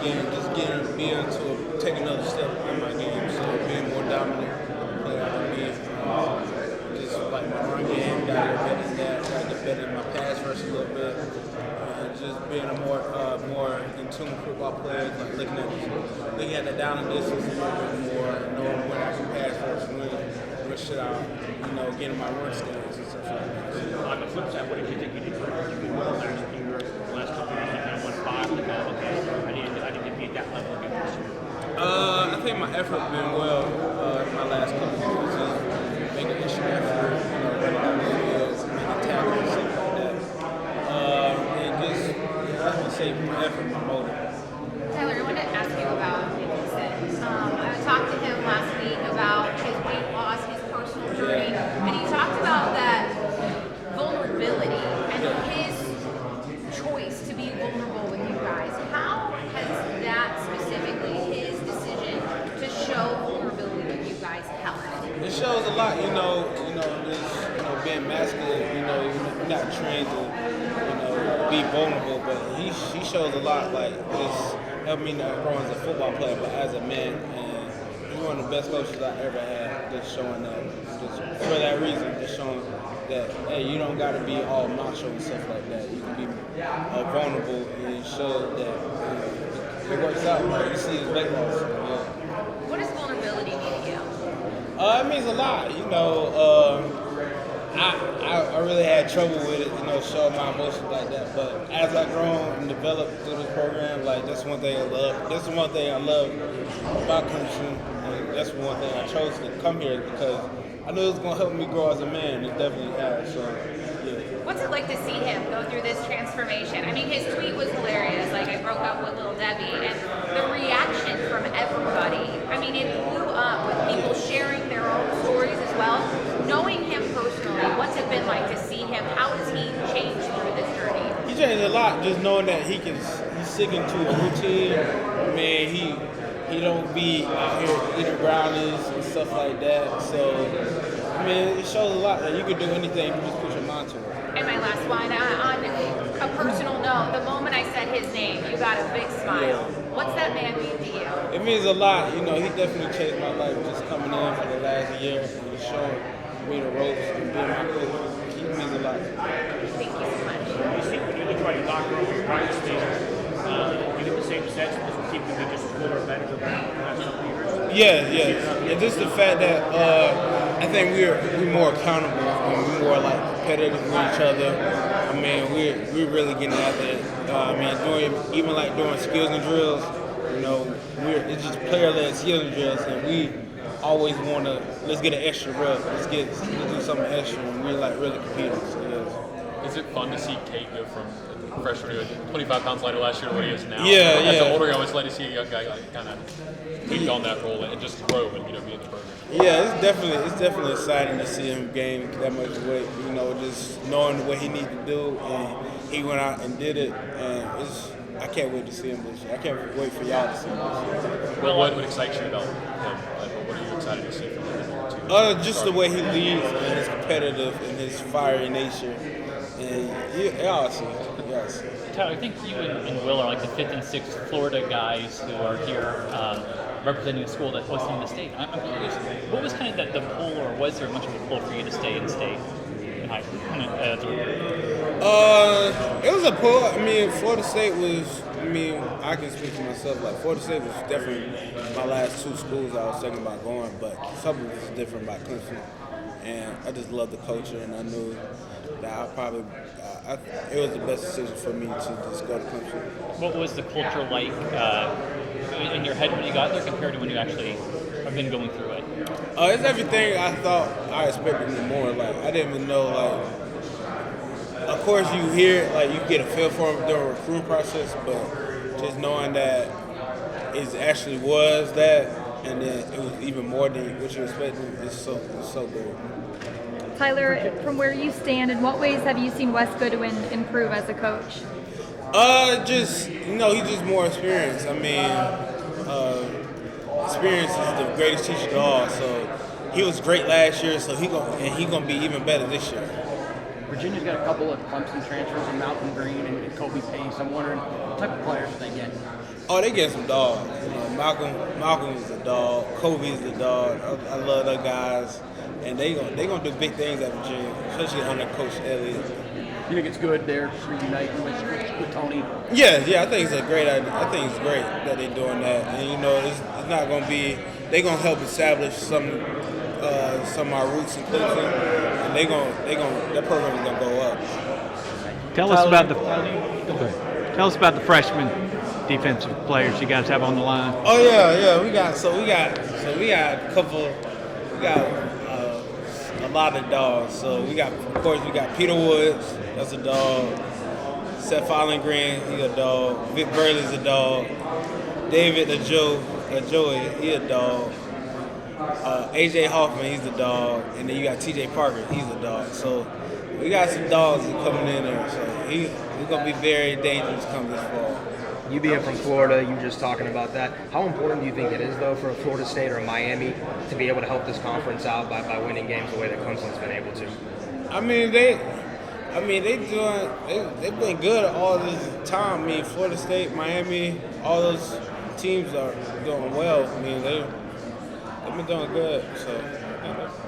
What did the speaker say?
game, just being able to take another step in my game. So being more dominant player I can be. Just like my run game, got to get better than that. Got to get better in my pass rush a little bit. Just being a more in tune football player, like looking at the down and distance a little bit more, knowing when I can pass rush, when should I, getting my run stance and stuff like that. On the flip side, what did you think you did well last couple of years? You kind of went 5 and now, okay, I need to be at that level again this year. I think my effort been well in my last couple of years. Just making extra effort, running down the field, making tackles, stuff like that. And just, I would say my effort, my motive. Tyler, I wanted to ask you about Clemson. I talked to him last week about his weight loss, his personal journey, and he talked about that vulnerability and his choice to be vulnerable with you guys. How has that specifically, his decision to show vulnerability with you guys, helped? It shows a lot, just being masculine. You're not trained to, be vulnerable, but he shows a lot, like just helped me not grow as a football player, but as a man. And he's one of the best coaches I ever had. Just showing that, just for that reason, just showing that hey, you don't got to be all macho and stuff like that. You can be vulnerable and show that it works out. Like you see his weight loss. Yeah. What does vulnerability mean to you? It means a lot, I really had trouble with it, showing my emotions like that. But as I grown and developed through this program, like that's one thing I love. This is one thing I love about Clemson, and that's one thing I chose to come here because I knew it was gonna help me grow as a man. It definitely has. So, yeah. What's it like to see him go through this transformation? I mean, his tweet was hilarious. Like, I broke up with Lil Debbie, and the reaction from everybody. I mean, it blew up with people sharing their own stories as well. Knowing him personally, what's it been like to see him? How has he changed through this journey? He changed a lot. Just knowing that he's sticking to a routine. Man, he don't be out here eating brownies and stuff like that. So, it shows a lot that you can do anything. You just put your mind to it. And my last one, on a personal note, the moment I said his name, you got a big smile. Yeah. What's that man mean to you? It means a lot. He definitely changed my life just coming in for the last year and showing me the ropes and being my coach. He means a lot. Thank you so much. You see, when you look around your locker room, your practice space, you get the same sense that this will keep you just as good or better than the last couple of years? Yeah. And just the fact that I think we're more accountable and we're more like competitive with each other. We're really getting after it. Doing skills and drills, it's just player-led skills and drills, and we always want to let's get an extra rep, let's do something extra, and we're like really competing. So yes. Is it fun to see Kate go from freshman to 25 pounds lighter last year to what he is now? Yeah. As an older guy, I always like to see a young guy kind of take on that role and just grow and be in the program. Yeah, it's definitely exciting to see him gain that much weight. Just knowing what he needs to do, and he went out and did it, and I can't wait to see him this year. I can't wait for y'all to see him this year. Well, what excites you about him? What are you excited to see from him? Just the way he leads and his competitive and his fiery nature, and y'all see it. Tyler, I think you and Will are like the 5th and 6th Florida guys who are here representing a school that's hosting the state. I'm curious, what was kind of the pull, or was there much of a pull for you to stay in state? It was a pull. Florida State was, I can speak for myself, like Florida State was definitely my last 2 schools I was thinking about going, but something was different about Clemson. And I just loved the culture, and I knew that it was the best decision for me to just go to Clemson. What was the culture like in your head when you got there compared to when you actually have been going through it? It's everything I thought I expected and more. Like, I didn't even know, of course you hear it, you get a feel for it during the recruiting process, but just knowing that it actually was that, and then it was even more than what you expected, it's so good. Tyler, from where you stand, in what ways have you seen Wes Goodwin improve as a coach? He's just more experienced. Experience is the greatest teacher of all. So he was great last year, so he gonna be even better this year. Virginia's got a couple of Clemson transfers, and Malcolm Green and Kobe Pace. I'm wondering what type of players they get. Oh, they get some dogs. You know, Malcolm is a dog. Kobe is a dog. I love those guys, and they gonna do big things at Virginia, especially under Coach Elliott. You think it's good they're reuniting with Tony? Yeah, I think it's a great idea. I think it's great that they're doing that, and you know, it's not gonna be. They're gonna help establish some of our roots in Clemson, and that program is gonna go up. Tell us about the freshman defensive players you guys have on the line. Oh yeah. We got a couple. We got a lot of dogs. So of course we got Peter Woods. That's a dog. Seth Green, he a dog. Vic Burley's a dog. David Joey, he a dog. AJ Hoffman, he's a dog. And then you got TJ Parker, he's a dog. So we got some dogs coming in there. So he's gonna be very dangerous come this fall. You being from Florida, you just talking about that. How important do you think it is, though, for a Florida State or a Miami to be able to help this conference out by winning games the way that Clemson's been able to? They've been good all this time. I mean, Florida State, Miami, all those teams are doing well. I mean, they've been doing good. So.